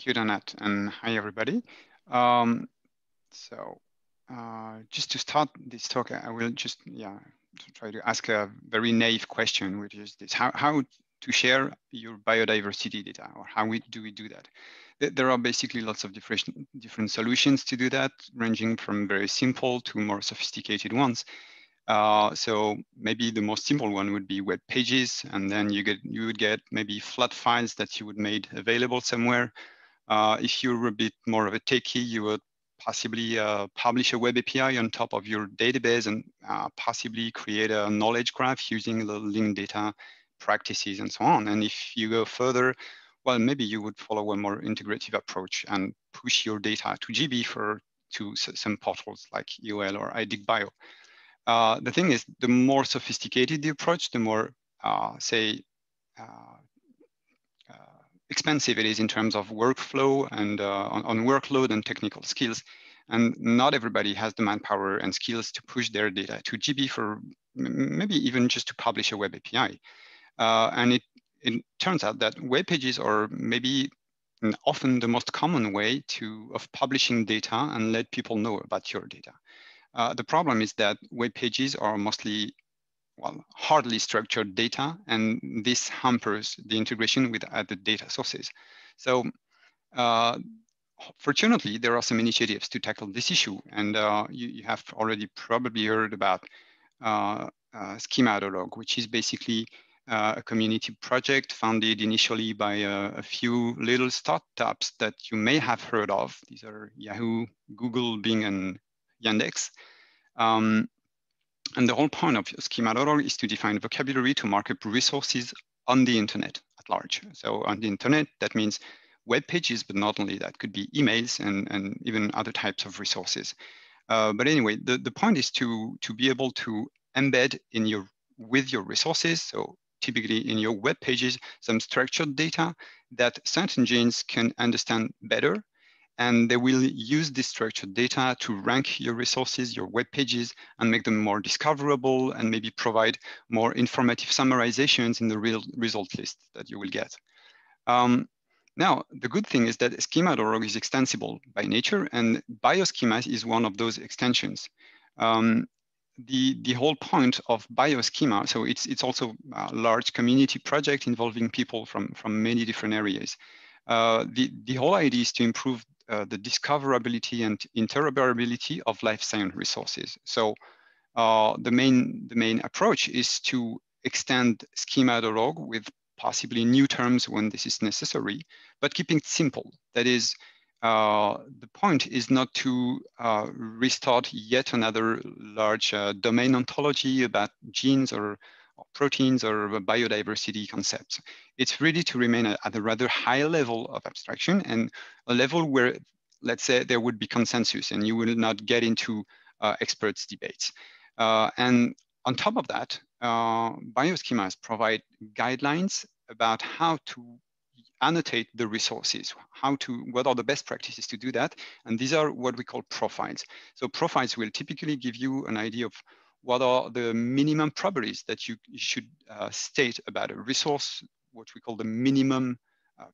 you, Donat, and hi, everybody. So just to start this talk, I will just try to ask a very naive question, which is this: how to share your biodiversity data, or do we do that? There are basically lots of different solutions to do that, ranging from very simple to more sophisticated ones. So maybe the most simple one would be web pages, and then you would get maybe flat files that you would made available somewhere. If you're a bit more of a techie, you would possibly publish a web API on top of your database and possibly create a knowledge graph using the linked data practices and so on. And if you go further, well, maybe you would follow a more integrative approach and push your data to GB to some portals like EOL or iDigBio. The thing is, the more sophisticated the approach, the more, expensive it is in terms of workflow and on workload and technical skills. And not everybody has the manpower and skills to push their data to GB for maybe even just to publish a web API. And it turns out that web pages are maybe often the most common way of publishing data and let people know about your data. The problem is that web pages are mostly hardly structured data, and this hampers the integration with other data sources. So fortunately, there are some initiatives to tackle this issue, and you have already probably heard about Schema.org, which is basically a community project founded initially by a few little startups that you may have heard of. These are Yahoo, Google, Bing, and Yandex. And the whole point of Schema.org is to define vocabulary to mark up resources on the internet at large. So on the internet, that means web pages, but not only that, could be emails and even other types of resources. But anyway, the point is to be able to embed with your resources, so typically in your web pages, some structured data that search engines can understand better. And they will use this structured data to rank your resources, your web pages, and make them more discoverable and maybe provide more informative summarizations in the real result list that you will get. Now, the good thing is that Schema.org is extensible by nature, and Bioschemas is one of those extensions. The whole point of Bioschema, so it's also a large community project involving people from many different areas. The whole idea is to improve the discoverability and interoperability of life science resources. So the main approach is to extend Schema.org with possibly new terms when this is necessary, but keeping it simple. That is, the point is not to restart yet another large domain ontology about genes or proteins or biodiversity concepts. It's really to remain at a rather high level of abstraction and a level where, let's say, there would be consensus and you will not get into experts' debates. And on top of that, bioschemas provide guidelines about how to annotate the resources, what are the best practices to do that. And these are what we call profiles. So profiles will typically give you an idea of what are the minimum properties that you should state about a resource, what we call the minimum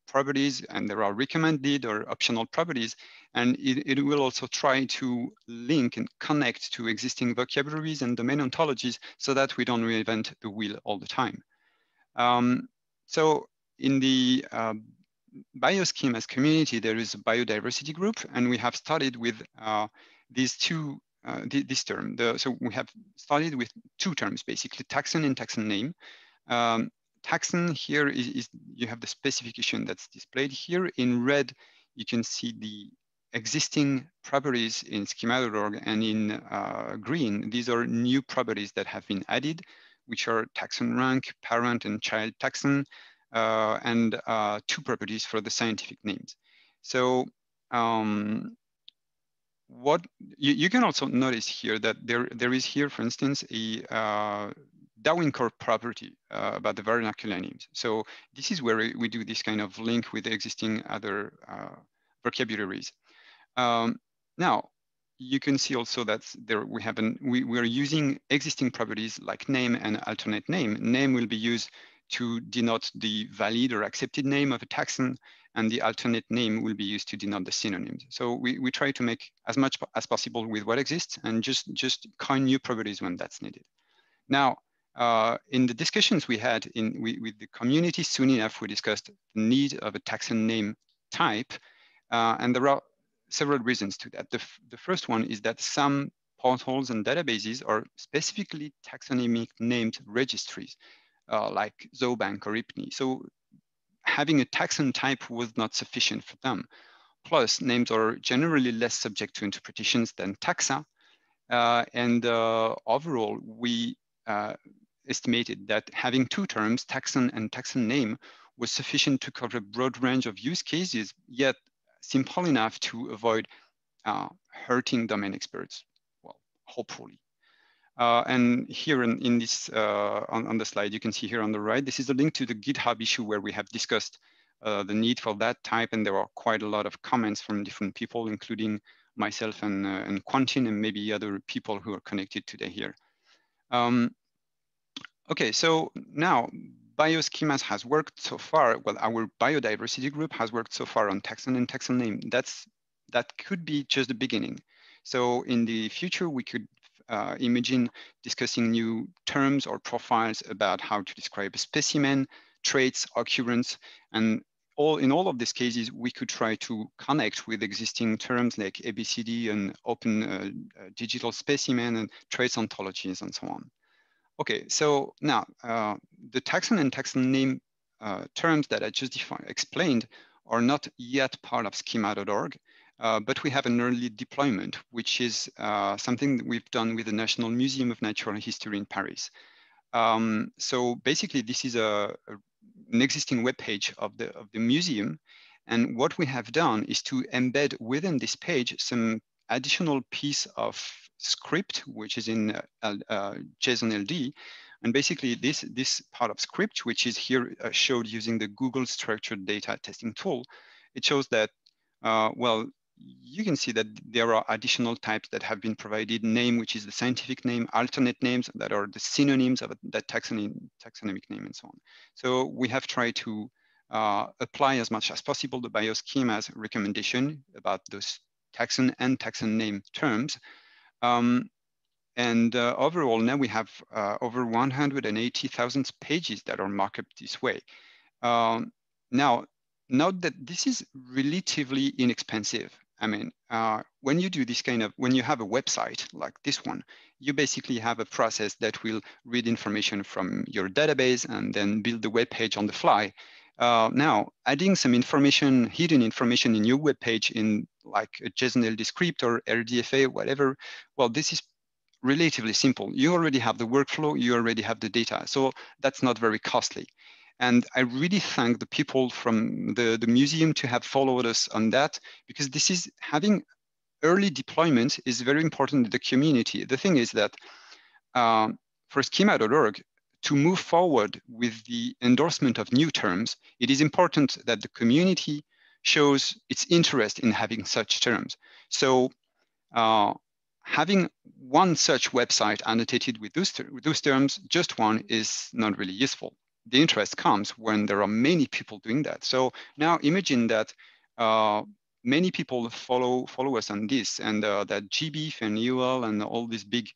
properties, and there are recommended or optional properties. And it will also try to link and connect to existing vocabularies and domain ontologies so that we don't reinvent the wheel all the time. So in the Bioschemas community, there is a biodiversity group, and we have started with these two this term. So we have started with two terms, basically, Taxon and TaxonName. Taxon here is you have the specification that's displayed here. In red, you can see the existing properties in Schema.org, and in green, these are new properties that have been added, which are taxon rank, parent and child taxon, and two properties for the scientific names. So what you can also notice here that there is here, for instance, a Darwin core property about the vernacular names. So this is where we do this kind of link with the existing other vocabularies. Now, you can see also that there we are using existing properties like name and alternate name. Name will be used to denote the valid or accepted name of a taxon, and the alternate name will be used to denote the synonyms. So we try to make as much as possible with what exists and just coin new properties when that's needed. Now, in the discussions we had with the community, soon enough we discussed the need of a taxon name type, and there are several reasons to that. The first one is that some portals and databases are specifically taxonomic named registries, like Zoobank or IPNI. So having a taxon type was not sufficient for them. Plus, names are generally less subject to interpretations than taxa. And overall, we estimated that having two terms, taxon and TaxonName, was sufficient to cover a broad range of use cases, yet simple enough to avoid hurting domain experts, well, hopefully. And here in this, on the slide, you can see here on the right, this is a link to the GitHub issue where we have discussed the need for that type, and there are quite a lot of comments from different people, including myself and Quentin, and maybe other people who are connected today here. Okay, so now Bioschemas has worked so far, well, our biodiversity group has worked so far on taxon and TaxonName. That could be just the beginning. So in the future, we could imagine discussing new terms or profiles about how to describe a specimen, traits, occurrence, and in all of these cases, we could try to connect with existing terms like ABCD and open digital specimen and traits ontologies and so on. Okay, so now the taxon and TaxonName terms that I just explained are not yet part of schema.org, but we have an early deployment, which is something that we've done with the National Museum of Natural History in Paris. So basically, this is an existing web page of the museum, and what we have done is to embed within this page some additional piece of script, which is in JSON LD. And basically this part of script, which is here showed using the Google structured data testing tool, it shows that, well, you can see that there are additional types that have been provided, name, which is the scientific name, alternate names that are the synonyms of that taxonomic name, and so on. So we have tried to apply as much as possible the Bioschemas recommendation about those taxon and TaxonName terms. And overall, now we have over 180,000 pages that are marked up this way. Now, note that this is relatively inexpensive. I mean, when you do this kind of, when you have a website like this one, you basically have a process that will read information from your database and then build the web page on the fly. Now, adding some information, hidden information in your web page in like a JSON LD script or RDFA, whatever, well, this is relatively simple. You already have the workflow, you already have the data. So that's not very costly. And I really thank the people from the museum to have followed us on that, because this is having early deployment is very important to the community. The thing is that for schema.org, to move forward with the endorsement of new terms, it is important that the community shows its interest in having such terms. So having one such website annotated with those terms, just one, is not really useful. The interest comes when there are many people doing that. So now imagine that many people follow us on this, and that GBIF and UL and all these big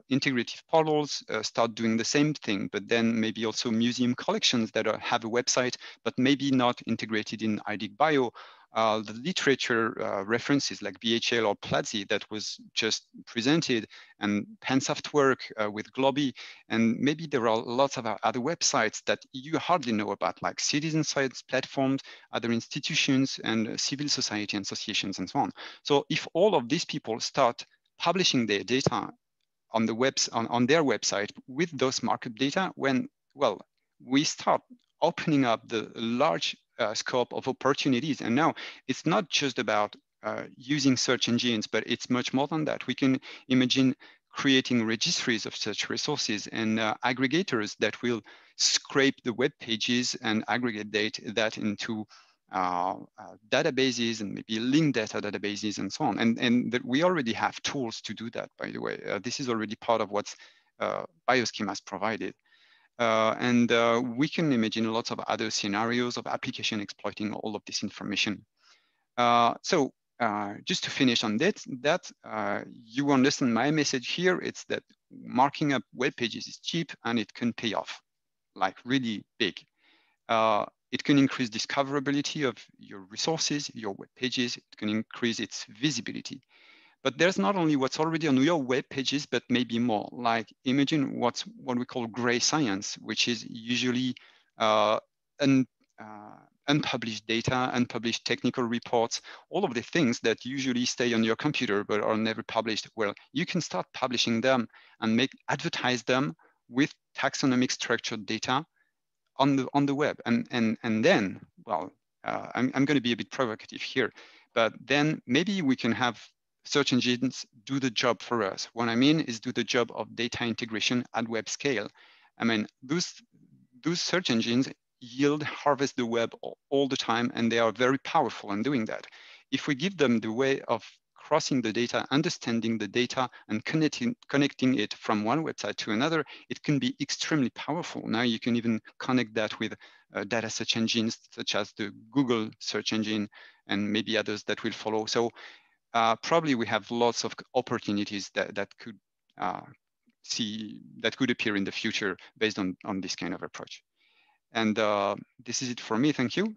integrative portals start doing the same thing, but then maybe also museum collections that have a website, but maybe not integrated in IDIC Bio. The literature references like BHL or Platzi that was just presented, and Pensoft work with Globi, and maybe there are lots of other websites that you hardly know about, like citizen science platforms, other institutions, and civil society associations, and so on. So if all of these people start publishing their data on the on their website with those markup data, when, well, we start opening up the large scope of opportunities. And now it's not just about using search engines, but it's much more than that. We can imagine creating registries of such resources and aggregators that will scrape the web pages and aggregate that into databases and maybe linked data databases and so on. And that we already have tools to do that, by the way. This is already part of what's Bioschemas provided. And we can imagine lots of other scenarios of application exploiting all of this information. So just to finish on that you understand my message here. It's that marking up web pages is cheap and it can pay off, like really big. It can increase discoverability of your resources, your web pages. It can increase its visibility. But there's not only what's already on your web pages, but maybe more. Like imagine what we call gray science, which is usually uh, un, unpublished data, unpublished technical reports, all of the things that usually stay on your computer but are never published. Well, you can start publishing them and advertise them with taxonomic structured data on the web, and then, well, I'm going to be a bit provocative here, but then maybe we can have search engines do the job for us. What I mean is do the job of data integration at web scale. I mean, those search engines harvest the web all the time, and they are very powerful in doing that. If we give them the way of crossing the data, understanding the data, and connecting it from one website to another, it can be extremely powerful. Now you can even connect that with data search engines such as the Google search engine and maybe others that will follow. So probably we have lots of opportunities that could appear in the future based on this kind of approach. And this is it for me. Thank you.